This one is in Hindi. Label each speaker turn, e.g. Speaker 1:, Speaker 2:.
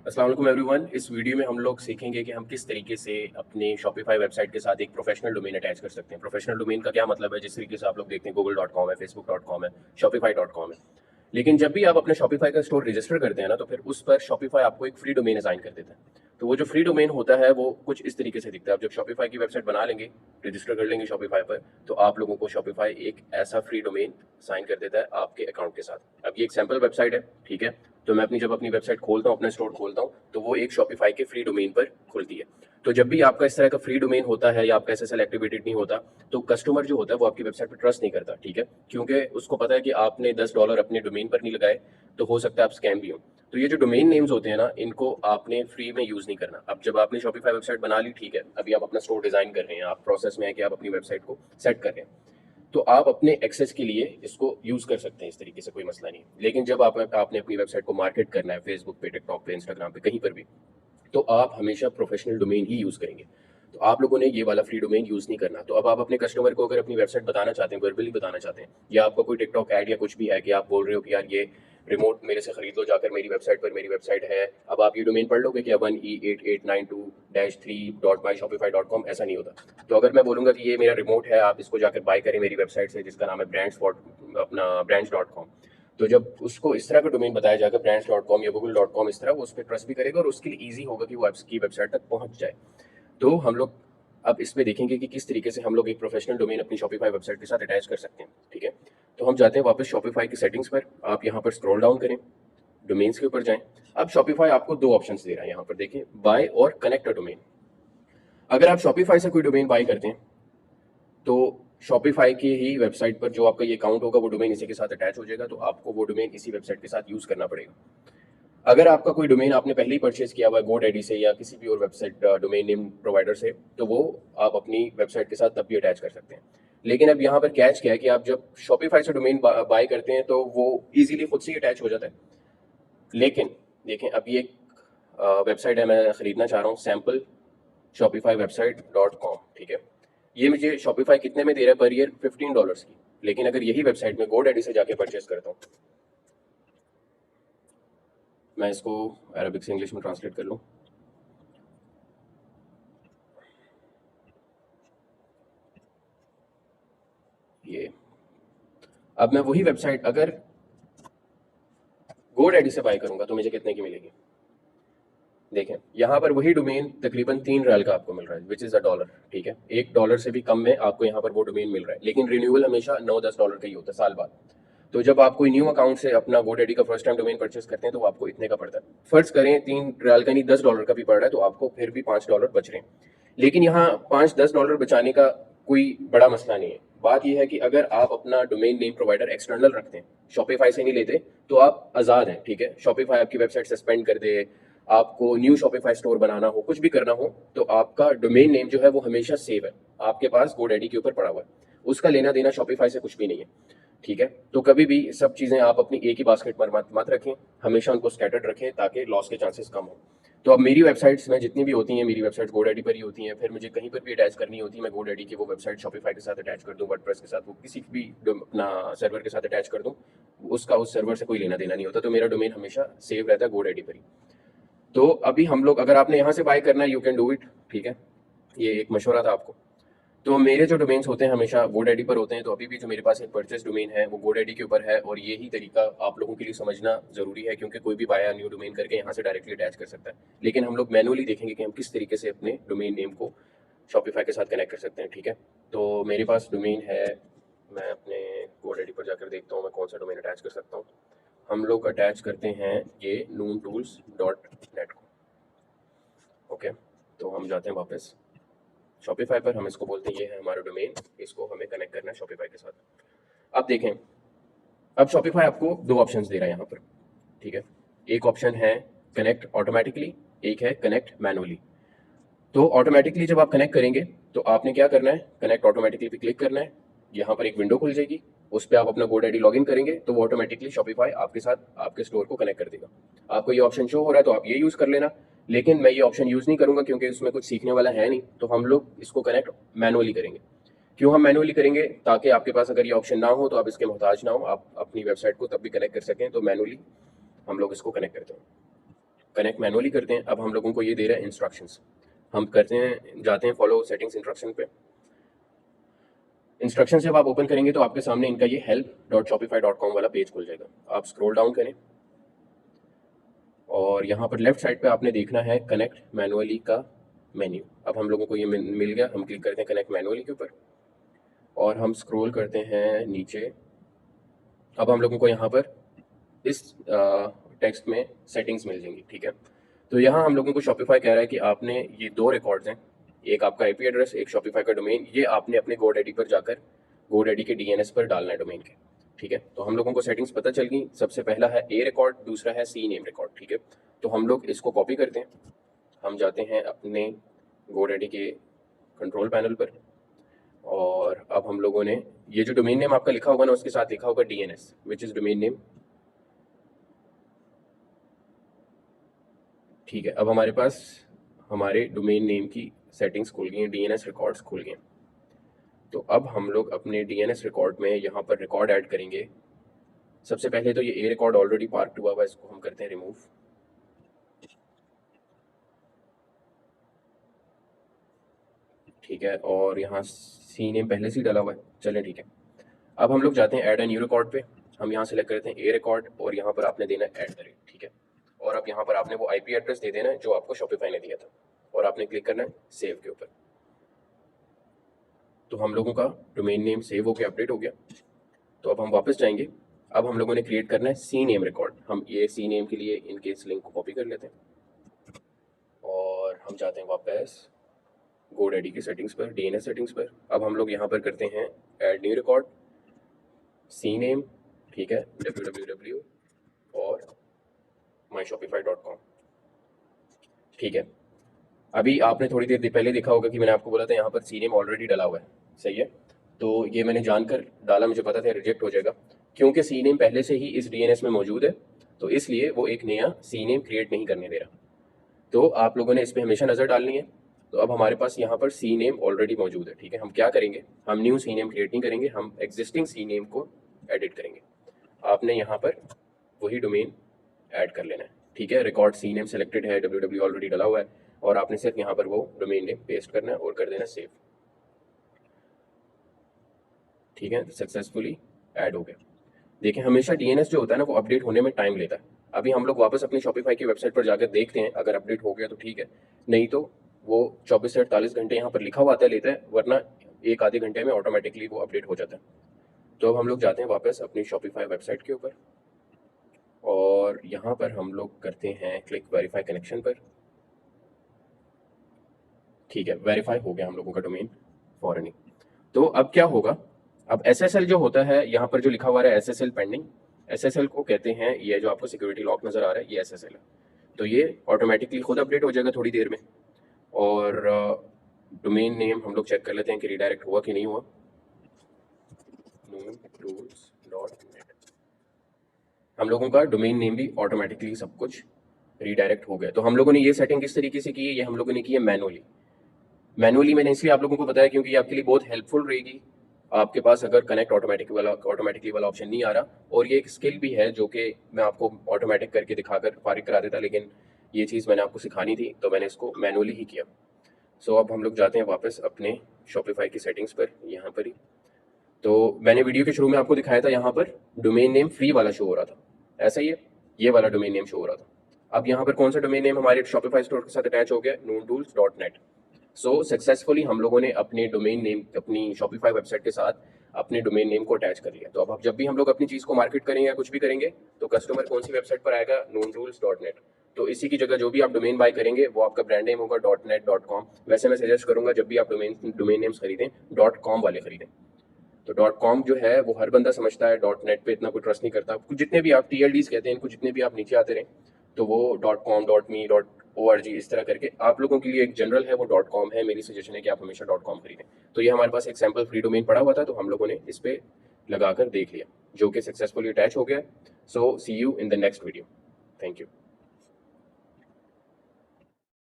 Speaker 1: अस्सलाम वालेकुम एवरीवन। इस वीडियो में हम लोग सीखेंगे कि हम किस तरीके से अपने शॉपिफाई वेबसाइट के साथ एक प्रोफेशनल डोमेन अटैच कर सकते हैं। प्रोफेशनल डोमेन का क्या मतलब है? जिस तरीके से आप लोग देखते हैं google.com है, facebook.com है, shopify.com है। लेकिन जब भी आप अपने शॉपिफाई का स्टोर रजिस्टर करते हैं ना, तो फिर उस पर शॉपिफाई आपको एक फ्री डोमेन असाइन कर देता है। तो वो जो फ्री डोमेन होता है वो कुछ इस तरीके से दिखता है। आप जब शॉपिफाई की वेबसाइट बना लेंगे, रजिस्टर कर लेंगे शॉपिफाई पर, तो आप लोगों को शॉपिफाई एक ऐसा फ्री डोमेन असाइन कर देता है आपके अकाउंट के साथ। अब ये एक सैम्पल वेबसाइट है, ठीक है। तो मैं जब अपनी वेबसाइट खोलता हूँ, अपना स्टोर खोलता हूँ, तो वो एक शॉपिफाई के फ्री डोमेन पर खुलती है। तो जब भी आपका इस तरह का फ्री डोमेन होता है या आपका एसएसएल एक्टिवेटेड नहीं होता, तो कस्टमर जो होता है वो आपकी वेबसाइट पर ट्रस्ट नहीं करता, ठीक है। क्योंकि उसको पता है कि आपने $10 अपने डोमेन पर नहीं लगाए, तो हो सकता है आप स्कैम भी हो। तो ये जो डोमेन नेम्स होते हैं ना, इनको आपने फ्री में यूज नहीं करना। अब जब आपने शॉपिफाई वेबसाइट बना ली, ठीक है, अभी आप अपना स्टोर डिजाइन कर रहे हैं, आप प्रोसेस में है कि आप अपनी वेबसाइट को सेट कर रहे हैं, तो आप अपने एक्सेस के लिए इसको यूज कर सकते हैं, इस तरीके से कोई मसला नहीं। लेकिन जब आपने अपनी वेबसाइट को मार्केट करना है फेसबुक पे, टिकटॉक पे, इंस्टाग्राम पे, कहीं पर भी, तो आप हमेशा प्रोफेशनल डोमेन ही यूज करेंगे। तो आप लोगों ने ये वाला फ्री डोमेन यूज नहीं करना। तो अब आप अपने कस्टमर को अगर अपनी वेबसाइट बताना चाहते हैं, वर्बली बताना चाहते हैं, या आपका कोई टिकटॉक ऐड या कुछ भी है कि आप बोल रहे हो कि यार ये रिमोट मेरे से खरीद लो जाकर मेरी वेबसाइट पर, मेरी वेबसाइट है, अब आप ये डोमेन पढ़ लोगे कि 1E8892-3.myshopify.com, ऐसा नहीं होता। तो अगर मैं बोलूंगा कि ये मेरा रिमोट है, आप इसको जाकर बाय करें मेरी वेबसाइट से, जिसका नाम है brands.com, तो जब उसको इस तरह का डोमेन बताया जाएगा brands.com या google.com, इस तरह वो उस पर ट्रस्ट भी करेगा और उसके लिए ईजी होगा कि वो आपकी वेबसाइट तक पहुंच जाए। तो हम लोग अब इसमें देखेंगे कि किस तरीके से हम लोग एक प्रोफेशनल डोमेन अपनी शॉपिफाई वेबसाइट के साथ अटैच कर सकते हैं, ठीक है। तो हम जाते हैं वापस शॉपिफाई की सेटिंग्स पर। आप यहाँ पर स्क्रॉल डाउन करें, डोमेन्स के ऊपर जाएं। अब शॉपिफाई आपको दो ऑप्शंस दे रहा है यहाँ पर, देखें, बाय और कनेक्ट अ डोमेन। अगर आप शॉपिफाई से कोई डोमेन बाय करते हैं, तो शॉपिफाई की ही वेबसाइट पर जो आपका ये अकाउंट होगा वो डोमेन इसी के साथ अटैच हो जाएगा, तो आपको वो डोमेन इसी वेबसाइट के साथ यूज करना पड़ेगा। अगर आपका कोई डोमेन आपने पहले ही परचेज किया हुआ है GoDaddy से या किसी भी और वेबसाइट डोमेन नेम प्रोवाइडर से, तो वो आप अपनी वेबसाइट के साथ तब भी अटैच कर सकते हैं। लेकिन अब यहाँ पर कैच क्या है कि आप जब शॉपिफाई से डोमेन बाय करते हैं तो वो इजीली खुद से ही अटैच हो जाता है। लेकिन देखें, अब ये एक वेबसाइट है, मैं खरीदना चाह रहा हूँ, सैम्पल shopifywebsite.com, ठीक है। ये मुझे शॉपिफाई कितने में दे रहा है पर ईयर? $15 की। लेकिन अगर यही वेबसाइट में GoDaddy से जाके परचेज करता हूँ, मैं इसको अरबिक से इंग्लिश में ट्रांसलेट कर लूँ, ये अब मैं वही वेबसाइट अगर GoDaddy से बाय करूंगा तो मुझे कितने की मिलेगी? देखें, यहाँ पर वही डोमेन तकरीबन $3 का आपको मिल रहा है, विच इज़ $1, ठीक है। $1 से भी कम में आपको यहाँ पर वो डोमेन मिल रहा है। लेकिन रिन्यूअल हमेशा $9-10 का ही होता है साल बाद। तो जब आप कोई न्यू अकाउंट से अपना GoDaddy का फर्स्ट टाइम डोमेन परचेस करते हैं, तो आपको इतने का पड़ता है। फर्ज करें $3 का नहीं, $10 का भी पड़ रहा है, तो आपको फिर भी $5 बच रहे हैं। लेकिन यहाँ $5-10 बचाने का कोई बड़ा मसला नहीं है। बात यह है कि अगर आप अपना डोमेन नेम प्रोवाइडर एक्सटर्नल रखते हैं, शॉपिफाई से नहीं लेते, तो आप आज़ाद हैं, ठीक है। शॉपिफाई आपकी वेबसाइट सस्पेंड कर दे, आपको न्यू शॉपिफाई स्टोर बनाना हो, कुछ भी करना हो, तो आपका डोमेन नेम जो है वो हमेशा सेव है आपके पास, GoDaddy के ऊपर पड़ा हुआ है। उसका लेना देना शॉपिफाई से कुछ भी नहीं है, ठीक है। तो कभी भी सब चीज़ें आप अपनी एक ही बास्केट पर मत रखें, हमेशा उनको स्कैटर्ड रखें ताकि लॉस के चांसेस कम हो। तो अब मेरी वेबसाइट्स में जितनी भी होती हैं, मेरी वेबसाइट GoDaddy पर ही होती हैं। फिर मुझे कहीं पर भी अटैच करनी होती है, मैं GoDaddy की वो वेबसाइट शॉपिफाई के साथ अटैच कर दूँ, वर्डप्रेस के साथ, वो किसी भी अपना सर्वर के साथ अटैच कर दूँ, उसका उस सर्वर से कोई लेना देना नहीं होता। तो मेरा डोमेन हमेशा सेव रहता है GoDaddy पर ही। तो अभी हम लोग, अगर आपने यहाँ से बाय करना है, यू कैन डू इट, ठीक है। ये एक मशवरा था आपको। तो मेरे जो डोमेन्स होते हैं हमेशा GoDaddy पर होते हैं। तो अभी भी जो मेरे पास एक परचेस डोमेन है वो GoDaddy के ऊपर है, और यही तरीका आप लोगों के लिए समझना ज़रूरी है, क्योंकि कोई भी बाया न्यू डोमेन करके यहाँ से डायरेक्टली अटैच कर सकता है। लेकिन हम लोग मैनुअली देखेंगे कि हम किस तरीके से अपने डोमेन नेम को शॉपिफाई के साथ कनेक्ट कर सकते हैं, ठीक है। तो मेरे पास डोमेन है, मैं अपने GoDaddy पर जाकर देखता हूँ मैं कौन सा डोमेन अटैच कर सकता हूँ। हम लोग अटैच करते हैं ये noontools.net को, ओके। तो हम जाते हैं वापस शॉपिफाई पर, हम इसको बोलते हैं ये है हमारा डोमेन, इसको हमें कनेक्ट करना है शॉपिफाई के साथ। अब देखें, अब शॉपिफाई आपको दो ऑप्शंस दे रहा है यहाँ पर, ठीक है। एक ऑप्शन है कनेक्ट ऑटोमेटिकली, एक है कनेक्ट मैनुअली। तो ऑटोमेटिकली जब आप कनेक्ट करेंगे, तो आपने क्या करना है, कनेक्ट ऑटोमेटिकली पे क्लिक करना है। यहाँ पर एक विंडो खुल जाएगी, उस पर आप अपना GoDaddy लॉगिन करेंगे, तो वो ऑटोमेटिकली शॉपिफाई आपके साथ आपके स्टोर को कनेक्ट कर देगा। आपको ये ऑप्शन शो हो रहा है तो आप ये यूज़ कर लेना। लेकिन मैं ये ऑप्शन यूज़ नहीं करूँगा क्योंकि इसमें कुछ सीखने वाला है नहीं, तो हम लोग इसको कनेक्ट मैनुअली करेंगे। क्यों हम मैनुअली करेंगे? ताकि आपके पास अगर ये ऑप्शन ना हो तो आप इसके मोहताज ना हो, आप अपनी वेबसाइट को तब भी कनेक्ट कर सकें। तो मैनुअली हम लोग इसको कनेक्ट करते हैं। कनेक्ट मैनुअली करते हैं। अब हम लोगों को ये दे रहा है इंस्ट्रक्शंस, हम करते हैं, जाते हैं फॉलो सेटिंग्स इंस्ट्रक्शन पे। इंस्ट्रक्शन जब आप ओपन करेंगे तो आपके सामने इनका ये help.shopify.com वाला पेज खुल जाएगा। आप स्क्रॉल डाउन करें और यहाँ पर लेफ्ट साइड पे आपने देखना है कनेक्ट मैनुअली का मेन्यू। अब हम लोगों को ये मिल गया, हम क्लिक करते हैं कनेक्ट मैनुअली के ऊपर और हम स्क्रॉल करते हैं नीचे। अब हम लोगों को यहाँ पर इस टेक्स्ट में सेटिंग्स मिल जाएंगी, ठीक है। तो यहाँ हम लोगों को शॉपिफाई कह रहा है कि आपने ये दो रिकॉर्ड्स हैं, एक आपका आईपी एड्रेस, एक शॉपिफाई का डोमेन, ये आपने अपने GoDaddy पर जाकर GoDaddy के DNS पर डालना है डोमेन के, ठीक है। तो हम लोगों को सेटिंग्स पता चल गई। सबसे पहला है ए रिकॉर्ड, दूसरा है सी नेम रिकॉर्ड, ठीक है। तो हम लोग इसको कॉपी करते हैं, हम जाते हैं अपने GoDaddy के कंट्रोल पैनल पर और अब हम लोगों ने ये जो डोमेन नेम आपका लिखा होगा ना उसके साथ लिखा होगा DNS which is domain name, ठीक है। अब हमारे पास हमारे डोमेन नेम की सेटिंग्स खुल गई हैं, DNS रिकॉर्ड्स खुल गए। तो अब हम लोग अपने DNS रिकॉर्ड में यहाँ पर रिकॉर्ड ऐड करेंगे। सबसे पहले तो ये ए रिकॉर्ड ऑलरेडी पार्क्ड हुआ हुआ है, इसको हम करते हैं रिमूव। ठीक है, और यहाँ सी नेम पहले से ही डाला हुआ है, चलें ठीक है। अब हम लोग जाते हैं ऐड ए न्यू रिकॉर्ड पे, हम यहाँ सेलेक्ट करते हैं ए रिकॉर्ड और यहाँ पर आपने देना है @, ठीक है। और अब यहाँ पर आपने वो आईपी एड्रेस दे देना है जो आपको शॉपिफाई ने दिया था और आपने क्लिक करना है सेव के ऊपर। तो हम लोगों का डोमेन नेम सेव होकर अपडेट हो गया। तो अब हम वापस जाएंगे, अब हम लोगों ने क्रिएट करना है सी नेम रिकॉर्ड। हम ये सी नेम के लिए इनके इस लिंक को कॉपी कर लेते हैं और हम जाते हैं वापस GoDaddy की सेटिंग्स पर, DNS सेटिंग्स पर। अब हम लोग यहाँ पर करते हैं add new record, see name, ठीक है, www और myshopify.com, ठीक है। अभी आपने थोड़ी देर पहले देखा होगा कि मैंने आपको बोला था यहाँ पर सी नेम ऑलरेडी डाला हुआ है, सही है। तो ये मैंने जानकर डाला, मुझे पता था रिजेक्ट हो जाएगा क्योंकि सी नेम पहले से ही इस DNS में मौजूद है, तो इसलिए वो एक नया सी नेम क्रिएट नहीं करने दे रहा। तो आप लोगों ने इस पर हमेशा नज़र डालनी है। तो अब हमारे पास यहाँ पर सी नेम ऑलरेडी मौजूद है, ठीक है। हम क्या करेंगे, हम न्यू सी नेम क्रिएट नहीं करेंगे, हम एग्जिस्टिंग सी नेम को एडिट करेंगे। आपने यहाँ पर वही डोमेन ऐड कर लेना है, ठीक है। रिकॉर्ड सी नेम सेलेक्टेड है, www ऑलरेडी डाला हुआ है और आपने सिर्फ यहाँ पर वो डोमेन नेम पेस्ट करना है और कर देना सेव, ठीक है। सक्सेसफुली ऐड हो गया। देखिए हमेशा DNS जो होता है ना वो अपडेट होने में टाइम लेता है। अभी हम लोग वापस अपनी शॉपिफाई की वेबसाइट पर जाकर देखते हैं, अगर अपडेट हो गया तो ठीक है, नहीं तो वो 24 से 48 घंटे यहाँ पर लिखा हुआ आता है लेता है, वरना एक आधे घंटे में ऑटोमेटिकली वो अपडेट हो जाता है। तो अब हम लोग जाते हैं वापस अपनी शॉपिफाई वेबसाइट के ऊपर और यहाँ पर हम लोग करते हैं क्लिक वेरीफाई कनेक्शन पर, ठीक है। वेरीफाई हो गया हम लोगों का डोमेन फॉरन ही। तो अब क्या होगा, अब SSL जो होता है यहाँ पर जो लिखा हुआ है SSL पेंडिंग, SSL को कहते हैं, ये जो आपको सिक्योरिटी लॉक नज़र आ रहा है ये SSL है। तो ये ऑटोमेटिकली खुद अपडेट हो जाएगा थोड़ी देर में। और डोमेन नेम हम लोग चेक कर लेते हैं कि रिडायरेक्ट हुआ कि नहीं हुआ। noontools.net, हम लोगों का डोमेन नेम भी ऑटोमेटिकली सब कुछ रीडायरेक्ट हो गया। तो हम लोगों ने ये सेटिंग किस तरीके से की है, ये हम लोगों ने की है मैनुअली मैंने इसलिए आप लोगों को बताया क्योंकि ये आपके लिए बहुत हेल्पफुल रहेगी। आपके पास अगर कनेक्ट ऑटोमेटिकली वाला ऑप्शन नहीं आ रहा, और ये एक स्किल भी है जो कि मैं आपको ऑटोमेटिक करके दिखाकर फारिग करा देता, लेकिन ये चीज़ मैंने आपको सिखानी थी तो मैंने इसको मैनुअली ही किया। सो अब हम लोग जाते हैं वापस अपने शॉपिफाई की सेटिंग्स पर, यहाँ पर ही। तो मैंने वीडियो के शुरू में आपको दिखाया था, यहाँ पर डोमेन नेम फ्री वाला शो हो रहा था, ऐसा ही है, ये वाला डोमेन नेम शो हो रहा था। अब यहाँ पर कौन सा डोमेन नेम हमारे शॉपिफाई स्टोर के साथ अटैच हो गया, noontools.net। सो सक्सेसफुली हम लोगों ने अपने डोमेन नेम, अपनी शॉपिफाई वेबसाइट के साथ अपने डोमेन नेम को अटैच कर लिया। तो अब जब भी हम लोग अपनी चीज़ को मार्केट करेंगे या कुछ भी करेंगे तो कस्टमर कौन सी वेबसाइट पर आएगा, noontools.net। तो इसी की जगह जो भी आप डोमेन बाय करेंगे वो आपका ब्रांड नेम होगा .net.com। वैसे मैं सजेस्ट करूंगा जब भी आप डोमेन नेम्स खरीदें .com वाले खरीदें। तो .com जो है वो हर बंदा समझता है, .net पे इतना कोई ट्रस्ट नहीं करता। जितने भी आप TLDs कहते हैं इनको, जितने भी आप नीचे आते रहें, तो वो .com, .me, .org इस तरह करके आप लोगों के लिए एक जनरल है वो .com है। मेरी सजेशन है कि आप हमेशा .com खरीदें। तो ये हमारे पास एक सैम्पल फ्री डोमेन पड़ा हुआ था, तो हम लोगों ने इस पर लगाकर देख लिया, जो कि सक्सेसफुली अटैच हो गया। So see you in the next video, thank you.